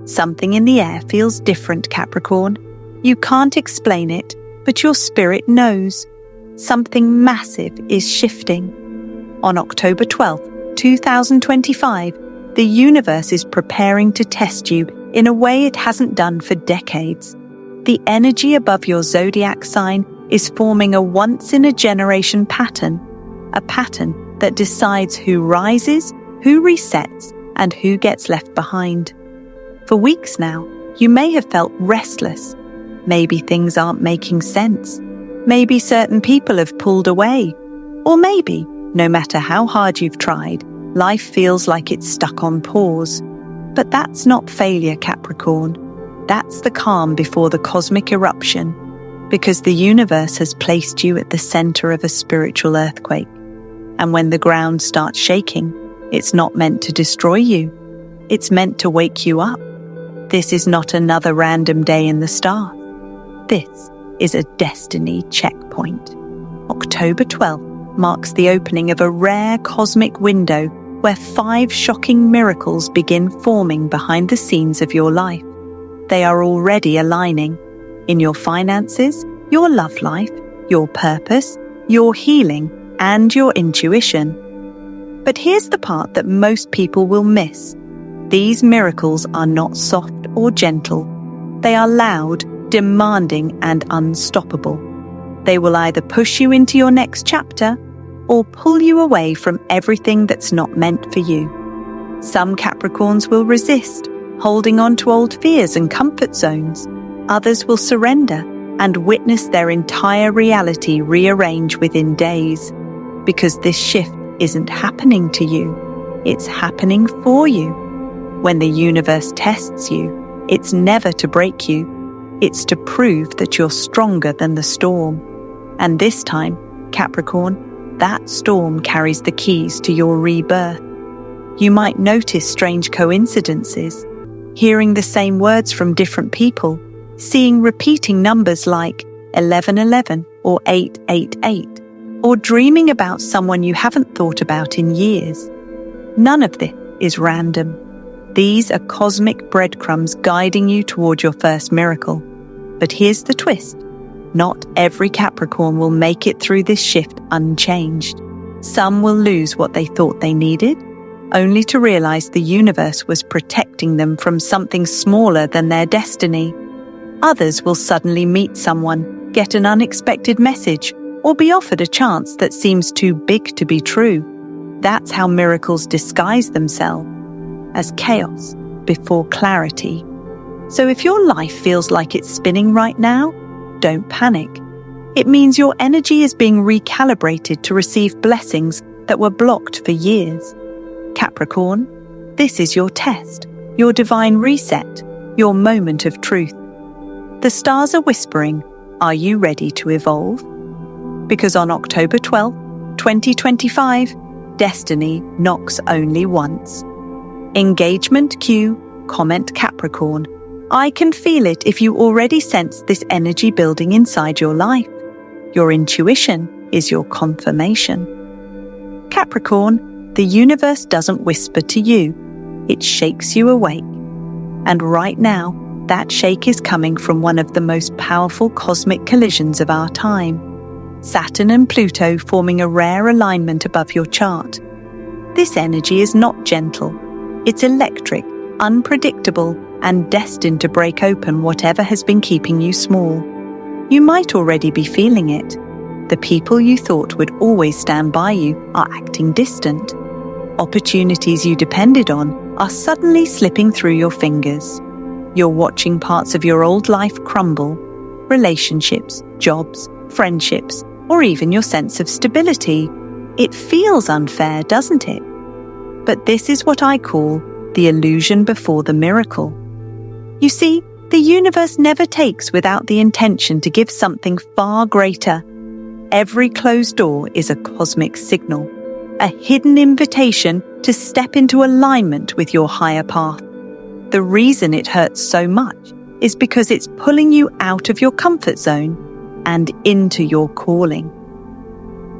Something in the air feels different, Capricorn. You can't explain it, but your spirit knows. Something massive is shifting. On October 12th, 2025, the universe is preparing to test you in a way it hasn't done for decades. The energy above your zodiac sign is forming a once-in-a-generation pattern, a pattern that decides who rises, who resets, and who gets left behind. For weeks now, you may have felt restless. Maybe things aren't making sense. Maybe certain people have pulled away. Or maybe, no matter how hard you've tried, life feels like it's stuck on pause. But that's not failure, Capricorn. That's the calm before the cosmic eruption, because the universe has placed you at the center of a spiritual earthquake. And when the ground starts shaking, it's not meant to destroy you. It's meant to wake you up. This is not another random day in the stars. This is a destiny checkpoint. October 12th marks the opening of a rare cosmic window where 5 shocking miracles begin forming behind the scenes of your life. They are already aligning in your finances, your love life, your purpose, your healing, and your intuition. But here's the part that most people will miss. These miracles are not soft or gentle. They are loud, demanding, and unstoppable. They will either push you into your next chapter or pull you away from everything that's not meant for you. Some Capricorns will resist, holding on to old fears and comfort zones. Others will surrender and witness their entire reality rearrange within days. Because this shift isn't happening to you, it's happening for you. When the universe tests you, it's never to break you. It's to prove that you're stronger than the storm. And this time, Capricorn, that storm carries the keys to your rebirth. You might notice strange coincidences, hearing the same words from different people, seeing repeating numbers like 1111 or 888, or dreaming about someone you haven't thought about in years. None of this is random. These are cosmic breadcrumbs guiding you toward your first miracle. But here's the twist. Not every Capricorn will make it through this shift unchanged. Some will lose what they thought they needed, only to realize the universe was protecting them from something smaller than their destiny. Others will suddenly meet someone, get an unexpected message, or be offered a chance that seems too big to be true. That's how miracles disguise themselves, as chaos before clarity. So if your life feels like it's spinning right now, don't panic. It means your energy is being recalibrated to receive blessings that were blocked for years. Capricorn, this is your test, your divine reset, your moment of truth. The stars are whispering, are you ready to evolve? Because on October 12th, 2025, destiny knocks only once. Engagement cue, comment Capricorn. I can feel it if you already sense this energy building inside your life. Your intuition is your confirmation. Capricorn, the universe doesn't whisper to you. It shakes you awake. And right now, that shake is coming from one of the most powerful cosmic collisions of our time. Saturn and Pluto forming a rare alignment above your chart. This energy is not gentle. It's electric, unpredictable, and destined to break open whatever has been keeping you small. You might already be feeling it. The people you thought would always stand by you are acting distant. Opportunities you depended on are suddenly slipping through your fingers. You're watching parts of your old life crumble. Relationships, jobs, friendships, or even your sense of stability. It feels unfair, doesn't it? But this is what I call the illusion before the miracle. You see, the universe never takes without the intention to give something far greater. Every closed door is a cosmic signal, a hidden invitation to step into alignment with your higher path. The reason it hurts so much is because it's pulling you out of your comfort zone and into your calling.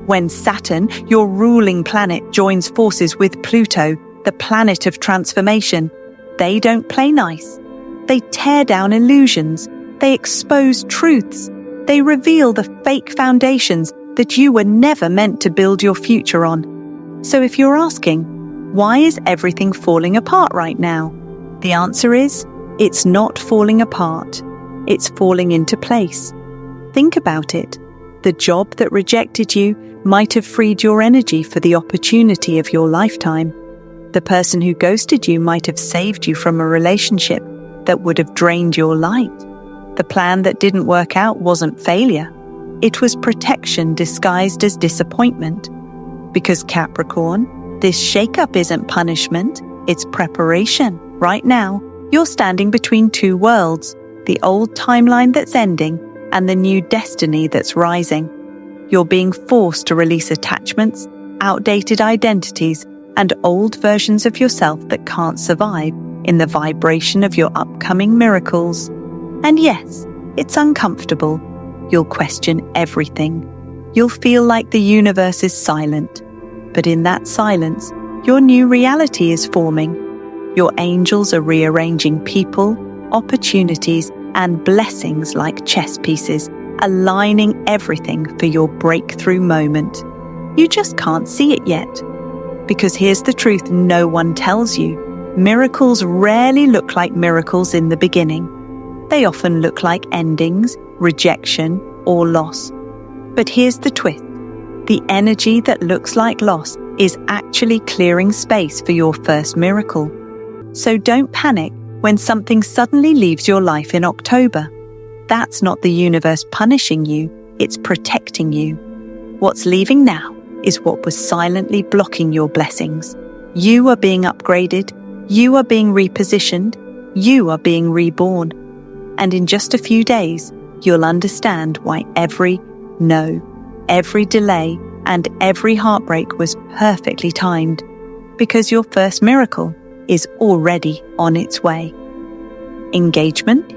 When Saturn, your ruling planet, joins forces with Pluto, the planet of transformation, they don't play nice. They tear down illusions. They expose truths. They reveal the fake foundations that you were never meant to build your future on. So if you're asking, why is everything falling apart right now? The answer is, it's not falling apart. It's falling into place. Think about it. The job that rejected you might have freed your energy for the opportunity of your lifetime. The person who ghosted you might have saved you from a relationship that would have drained your light. The plan that didn't work out wasn't failure. It was protection disguised as disappointment. Because Capricorn, this shakeup isn't punishment, it's preparation. Right now, you're standing between two worlds, the old timeline that's ending and the new destiny that's rising. You're being forced to release attachments, outdated identities, and old versions of yourself that can't survive in the vibration of your upcoming miracles. And yes, it's uncomfortable. You'll question everything. You'll feel like the universe is silent. But in that silence, your new reality is forming. Your angels are rearranging people, opportunities, and blessings like chess pieces, aligning everything for your breakthrough moment. You just can't see it yet. Because here's the truth no one tells you. Miracles rarely look like miracles in the beginning. They often look like endings, rejection, or loss. But here's the twist. The energy that looks like loss is actually clearing space for your first miracle. So don't panic when something suddenly leaves your life in October. That's not the universe punishing you, it's protecting you. What's leaving now is what was silently blocking your blessings. You are being upgraded, you are being repositioned, you are being reborn. And in just a few days, you'll understand why every no, every delay, and every heartbreak was perfectly timed. Because your first miracle is already on its way. Engagement?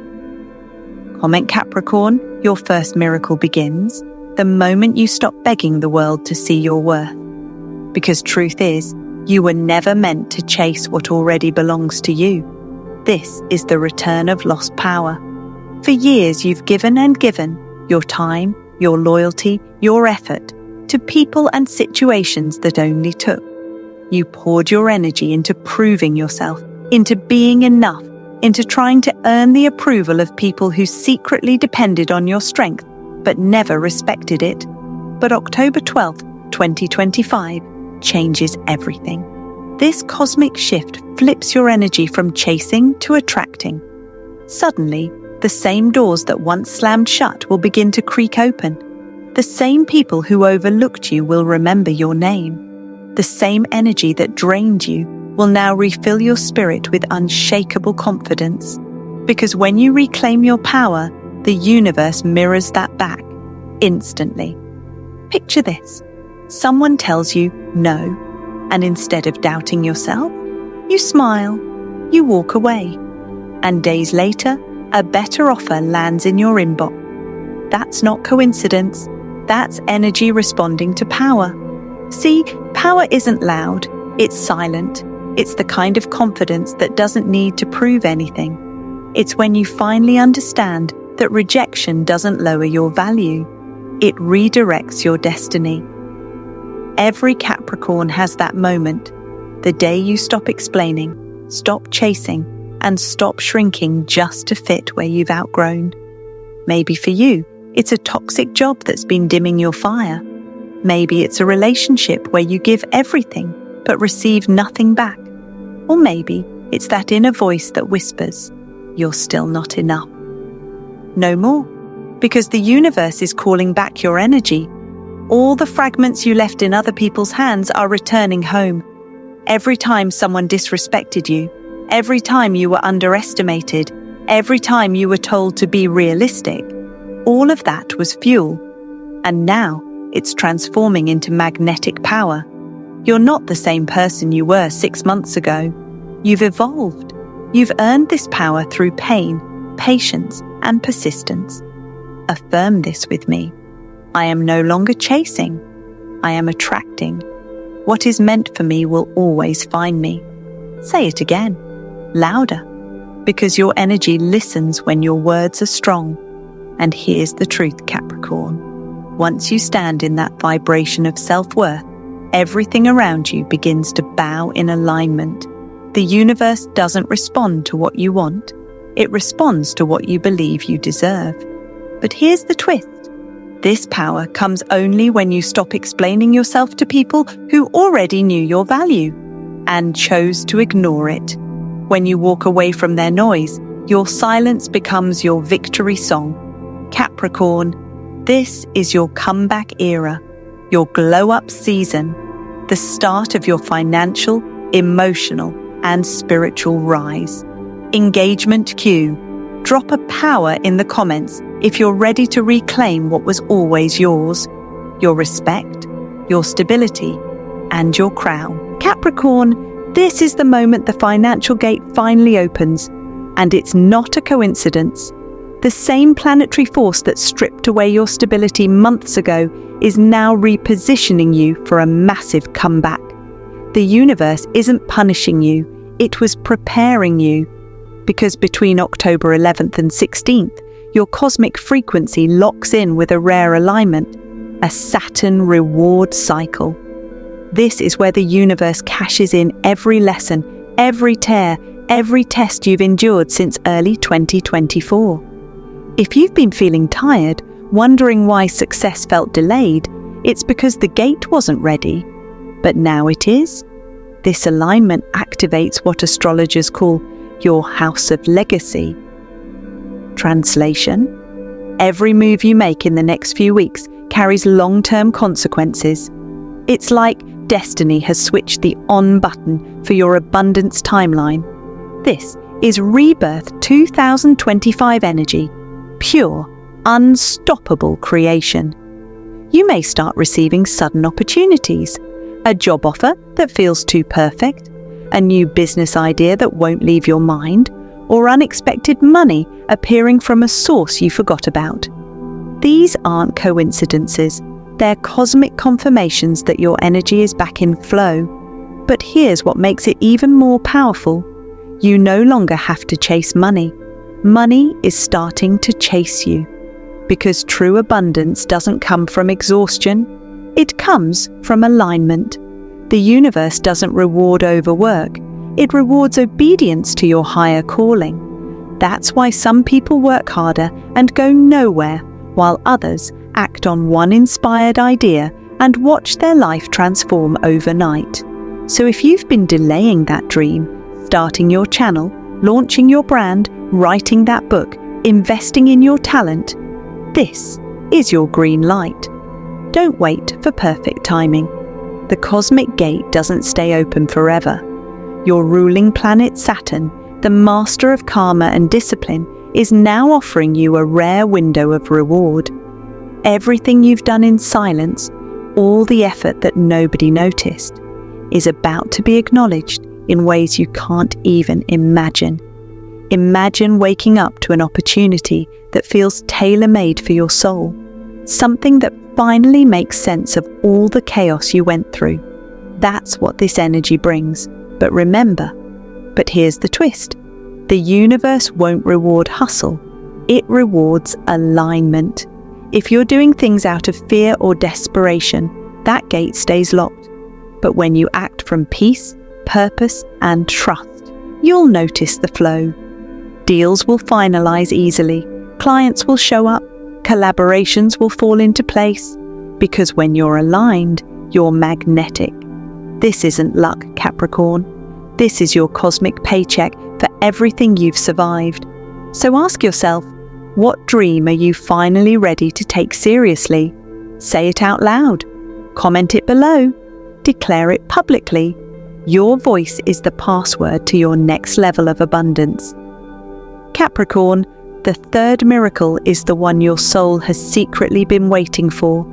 Comment Capricorn, your first miracle begins the moment you stop begging the world to see your worth. Because truth is, you were never meant to chase what already belongs to you. This is the return of lost power. For years you've given and given your time, your loyalty, your effort to people and situations that only took. You poured your energy into proving yourself, into being enough, into trying to earn the approval of people who secretly depended on your strength but never respected it. But October 12th, 2025 changes everything. This cosmic shift flips your energy from chasing to attracting. Suddenly, the same doors that once slammed shut will begin to creak open. The same people who overlooked you will remember your name. The same energy that drained you will now refill your spirit with unshakable confidence. Because when you reclaim your power, the universe mirrors that back, instantly. Picture this. Someone tells you no, and instead of doubting yourself, you smile, you walk away. And days later, a better offer lands in your inbox. That's not coincidence. That's energy responding to power. See, power isn't loud, it's silent. It's the kind of confidence that doesn't need to prove anything. It's when you finally understand that rejection doesn't lower your value. It redirects your destiny. Every Capricorn has that moment, the day you stop explaining, stop chasing, and stop shrinking just to fit where you've outgrown. Maybe for you, it's a toxic job that's been dimming your fire. Maybe it's a relationship where you give everything but receive nothing back. Or maybe it's that inner voice that whispers, "You're still not enough." No more, because the universe is calling back your energy. All the fragments you left in other people's hands are returning home. Every time someone disrespected you, every time you were underestimated, every time you were told to be realistic, all of that was fuel. And now it's transforming into magnetic power. You're not the same person you were 6 months ago. You've evolved. You've earned this power through pain, patience, and persistence. Affirm this with me. I am no longer chasing. I am attracting. What is meant for me will always find me. Say it again, louder. because your energy listens when your words are strong. And here's the truth, Capricorn. Once you stand in that vibration of self-worth, everything around you begins to bow in alignment. The universe doesn't respond to what you want. It responds to what you believe you deserve. But here's the twist. This power comes only when you stop explaining yourself to people who already knew your value and chose to ignore it. When you walk away from their noise, your silence becomes your victory song. Capricorn, this is your comeback era, your glow-up season, the start of your financial, emotional, and spiritual rise. Engagement cue. Drop a power in the comments if you're ready to reclaim what was always yours, your respect, your stability, and your crown. Capricorn, this is the moment the financial gate finally opens, and it's not a coincidence. The same planetary force that stripped away your stability months ago is now repositioning you for a massive comeback. The universe isn't punishing you, it was preparing you. Because between October 11th and 16th, your cosmic frequency locks in with a rare alignment, a Saturn reward cycle. This is where the universe cashes in every lesson, every tear, every test you've endured since early 2024. If you've been feeling tired, wondering why success felt delayed, it's because the gate wasn't ready. But now it is. This alignment activates what astrologers call your house of legacy. Translation: every move you make in the next few weeks carries long-term consequences. It's like destiny has switched the on button for your abundance timeline. This is Rebirth 2025 energy, pure, unstoppable creation. You may start receiving sudden opportunities, a job offer that feels too perfect, a new business idea that won't leave your mind, or unexpected money appearing from a source you forgot about. These aren't coincidences, they're cosmic confirmations that your energy is back in flow. But here's what makes it even more powerful. You no longer have to chase money. Money is starting to chase you. Because true abundance doesn't come from exhaustion, it comes from alignment. The universe doesn't reward overwork, it rewards obedience to your higher calling. That's why some people work harder and go nowhere, while others act on one inspired idea and watch their life transform overnight. So if you've been delaying that dream, starting your channel, launching your brand, writing that book, investing in your talent, this is your green light. Don't wait for perfect timing. The cosmic gate doesn't stay open forever. Your ruling planet Saturn, the master of karma and discipline, is now offering you a rare window of reward. Everything you've done in silence, all the effort that nobody noticed, is about to be acknowledged in ways you can't even imagine. Imagine waking up to an opportunity that feels tailor-made for your soul, something that finally makes sense of all the chaos you went through. That's what this energy brings. But remember, here's the twist. The universe won't reward hustle. It rewards alignment. If you're doing things out of fear or desperation, that gate stays locked. But when you act from peace, purpose, and trust, you'll notice the flow. Deals will finalize easily. Clients will show up. Collaborations will fall into place, because when you're aligned, you're magnetic. This isn't luck, Capricorn. This is your cosmic paycheck for everything you've survived. So ask yourself, what dream are you finally ready to take seriously? Say it out loud. Comment it below. Declare it publicly. Your voice is the password to your next level of abundance. Capricorn, the third miracle is the one your soul has secretly been waiting for,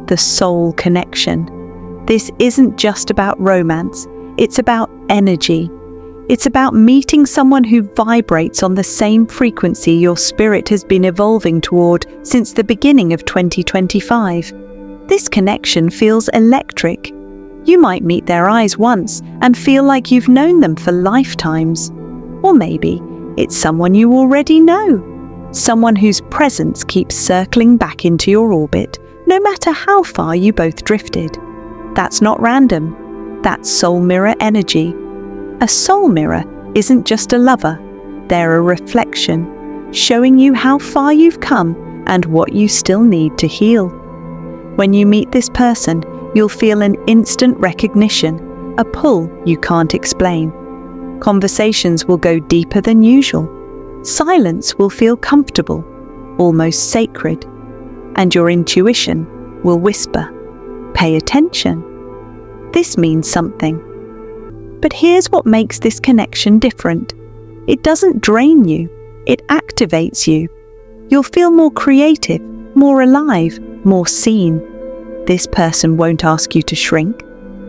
the soul connection. This isn't just about romance, it's about energy. It's about meeting someone who vibrates on the same frequency your spirit has been evolving toward since the beginning of 2025. This connection feels electric. You might meet their eyes once and feel like you've known them for lifetimes. Or maybe It's someone you already know. Someone whose presence keeps circling back into your orbit, no matter how far you both drifted. That's not random. That's soul mirror energy. A soul mirror isn't just a lover. They're a reflection, showing you how far you've come and what you still need to heal. When you meet this person, you'll feel an instant recognition, a pull you can't explain. Conversations will go deeper than usual. Silence will feel comfortable, almost sacred, and your intuition will whisper, "Pay attention. This means something." But here's what makes this connection different. It doesn't drain you, it activates you. You'll feel more creative, more alive, more seen. This person won't ask you to shrink.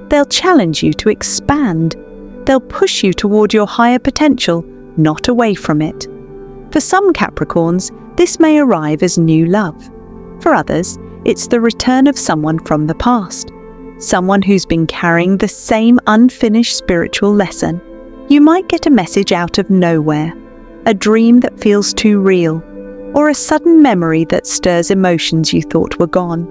They'll challenge you to expand. They'll push you toward your higher potential, not away from it. For some Capricorns, this may arrive as new love. For others, it's the return of someone from the past, someone who's been carrying the same unfinished spiritual lesson. You might get a message out of nowhere, a dream that feels too real, or a sudden memory that stirs emotions you thought were gone.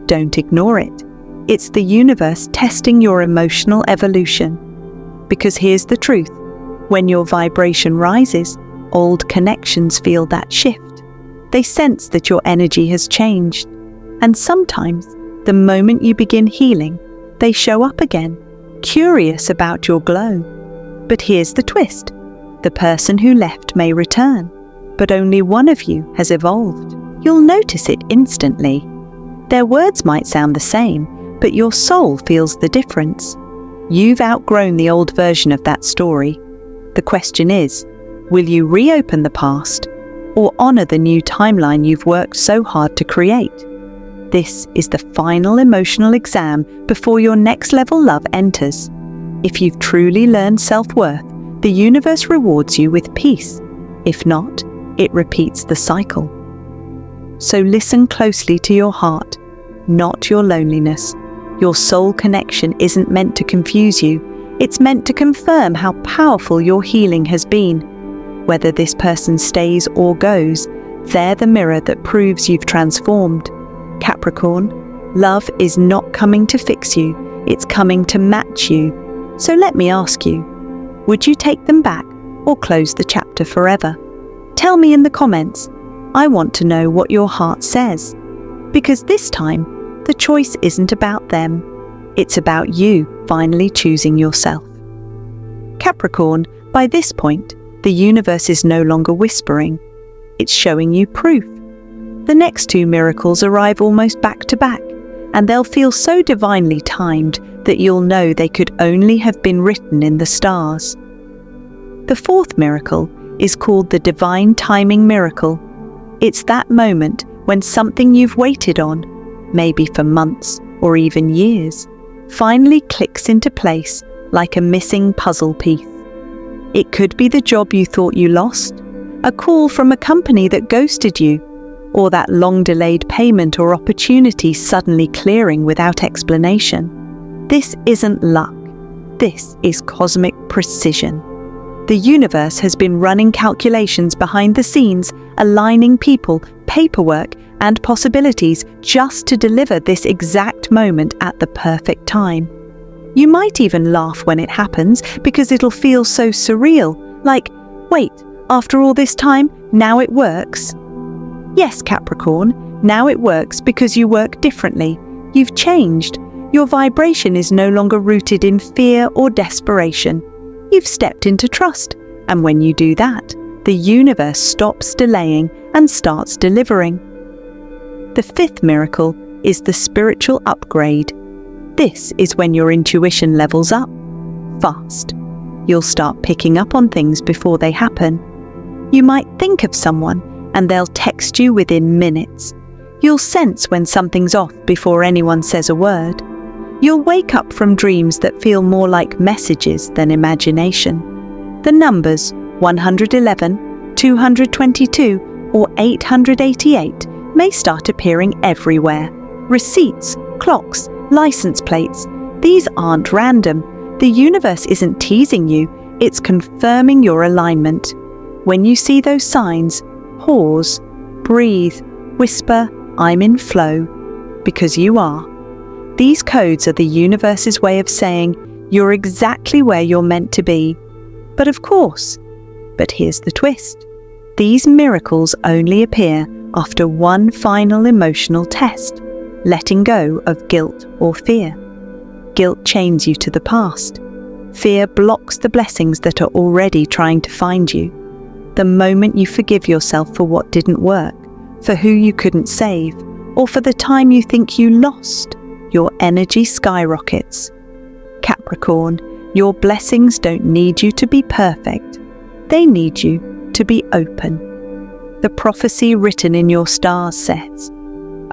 Don't ignore it. It's the universe testing your emotional evolution. Because here's the truth. When your vibration rises, old connections feel that shift. They sense that your energy has changed. And sometimes, the moment you begin healing, they show up again, curious about your glow. But here's the twist. The person who left may return, but only one of you has evolved. You'll notice it instantly. Their words might sound the same, but your soul feels the difference. You've outgrown the old version of that story. The question is, will you reopen the past or honor the new timeline you've worked so hard to create? This is the final emotional exam before your next level love enters. If you've truly learned self-worth, the universe rewards you with peace. If not, it repeats the cycle. So listen closely to your heart, not your loneliness. Your soul connection isn't meant to confuse you. It's meant to confirm how powerful your healing has been. Whether this person stays or goes, they're the mirror that proves you've transformed. Capricorn, love is not coming to fix you, it's coming to match you. So let me ask you, would you take them back or close the chapter forever? Tell me in the comments. I want to know what your heart says. Because this time, the choice isn't about them. It's about you finally choosing yourself. Capricorn, by this point, the universe is no longer whispering. It's showing you proof. The next two miracles arrive almost back to back, and they'll feel so divinely timed that you'll know they could only have been written in the stars. The fourth miracle is called the divine timing miracle. It's that moment when something you've waited on, maybe for months or even years, finally clicks into place like a missing puzzle piece. It could be the job you thought you lost, a call from a company that ghosted you, or that long-delayed payment or opportunity suddenly clearing without explanation. This isn't luck. This is cosmic precision. The universe has been running calculations behind the scenes, aligning people, paperwork, and possibilities just to deliver this exact moment at the perfect time. You might even laugh when it happens because it'll feel so surreal, like, wait, after all this time, now it works? Yes, Capricorn, now it works because you work differently. You've changed. Your vibration is no longer rooted in fear or desperation. You've stepped into trust, and when you do that, the universe stops delaying and starts delivering. The fifth miracle is the spiritual upgrade. This is when your intuition levels up fast. You'll start picking up on things before they happen. You might think of someone and they'll text you within minutes. You'll sense when something's off before anyone says a word. You'll wake up from dreams that feel more like messages than imagination. The numbers 111, 222, or 888 may start appearing everywhere. Receipts, clocks, license plates. These aren't random. The universe isn't teasing you, it's confirming your alignment. when you see those signs, pause, breathe, whisper, "I'm in flow," because you are. These codes are the universe's way of saying you're exactly where you're meant to be. But here's the twist. These miracles only appear after one final emotional test, letting go of guilt or fear. Guilt chains you to the past. Fear blocks the blessings that are already trying to find you. The moment you forgive yourself for what didn't work, for who you couldn't save, or for the time you think you lost, your energy skyrockets. Capricorn, your blessings don't need you to be perfect. They need you to be open. The prophecy written in your stars says,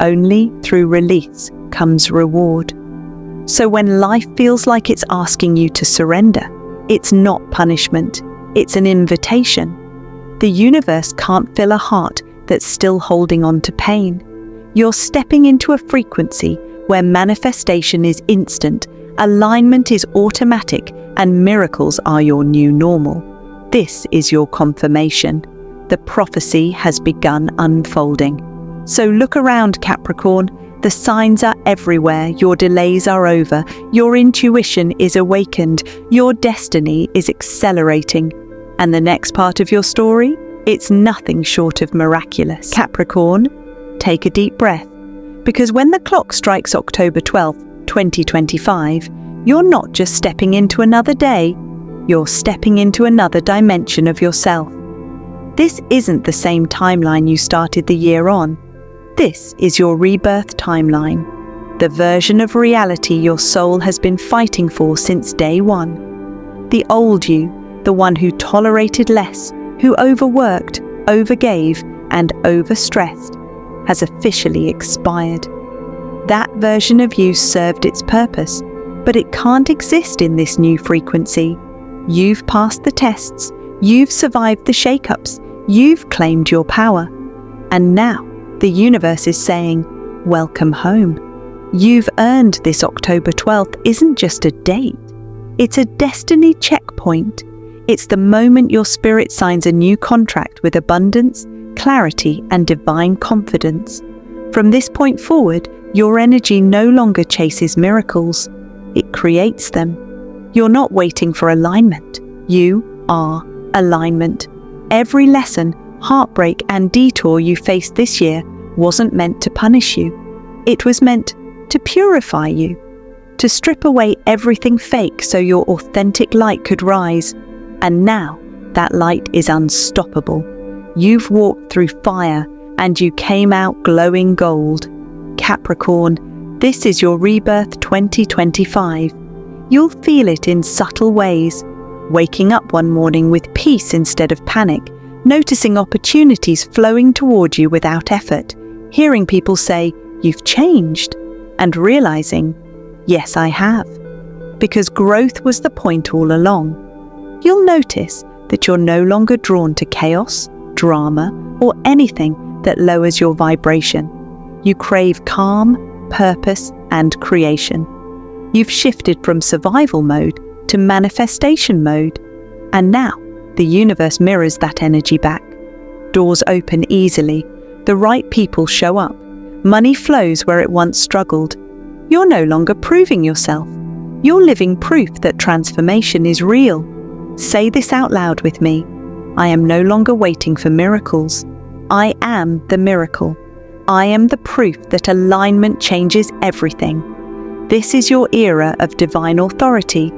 only through release comes reward. So when life feels like it's asking you to surrender, it's not punishment, it's an invitation. The universe can't fill a heart that's still holding on to pain. You're stepping into a frequency where manifestation is instant, alignment is automatic, and miracles are your new normal. This is your confirmation. The prophecy has begun unfolding. So look around, Capricorn. The signs are everywhere. Your delays are over. Your intuition is awakened. Your destiny is accelerating. And the next part of your story? It's nothing short of miraculous. Capricorn, take a deep breath. Because when the clock strikes October 12th, 2025, you're not just stepping into another day, you're stepping into another dimension of yourself. This isn't the same timeline you started the year on. This is your rebirth timeline, the version of reality your soul has been fighting for since day one. The old you, the one who tolerated less, who overworked, overgave, and overstressed, has officially expired. That version of you served its purpose, but it can't exist in this new frequency. You've passed the tests, you've survived the shakeups, you've claimed your power. And now, the universe is saying, welcome home. You've earned this October 12th isn't just a date. It's a destiny checkpoint. It's the moment your spirit signs a new contract with abundance, clarity, and divine confidence. From this point forward, your energy no longer chases miracles. It creates them. You're not waiting for alignment. You are alignment. Every lesson, heartbreak, and detour you faced this year wasn't meant to punish you. It was meant to purify you, to strip away everything fake so your authentic light could rise. And now, that light is unstoppable. You've walked through fire, and you came out glowing gold. Capricorn, this is your rebirth 2025. You'll feel it in subtle ways, waking up one morning with peace instead of panic, noticing opportunities flowing toward you without effort, hearing people say, "You've changed," and realizing, "Yes, I have," because growth was the point all along. You'll notice that you're no longer drawn to chaos, drama, or anything that lowers your vibration. You crave calm, purpose, and creation. You've shifted from survival mode to manifestation mode, and now the universe mirrors that energy back. Doors open easily, the right people show up, money flows where it once struggled. You're no longer proving yourself. You're living proof that transformation is real. Say this out loud with me. I am no longer waiting for miracles. I am the miracle. I am the proof that alignment changes everything. This is your era of divine authority.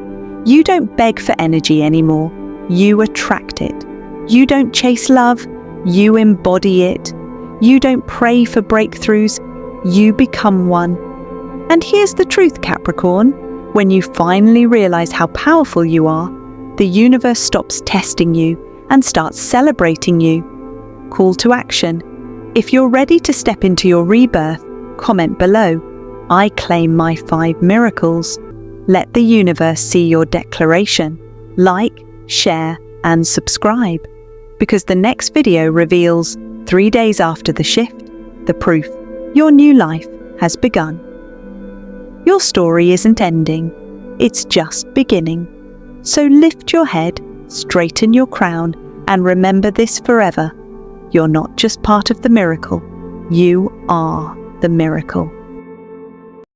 You don't beg for energy anymore. You attract it. You don't chase love. You embody it. You don't pray for breakthroughs. You become one. And here's the truth, Capricorn. When you finally realize how powerful you are, the universe stops testing you and starts celebrating you. Call to action. If you're ready to step into your rebirth, comment below. I claim my 5 miracles. Let the universe see your declaration. Like, share, and subscribe. Because the next video reveals, 3 days after the shift, the proof your new life has begun. Your story isn't ending. It's just beginning. So lift your head, straighten your crown, And remember this forever. You're not just part of the miracle. You are the miracle.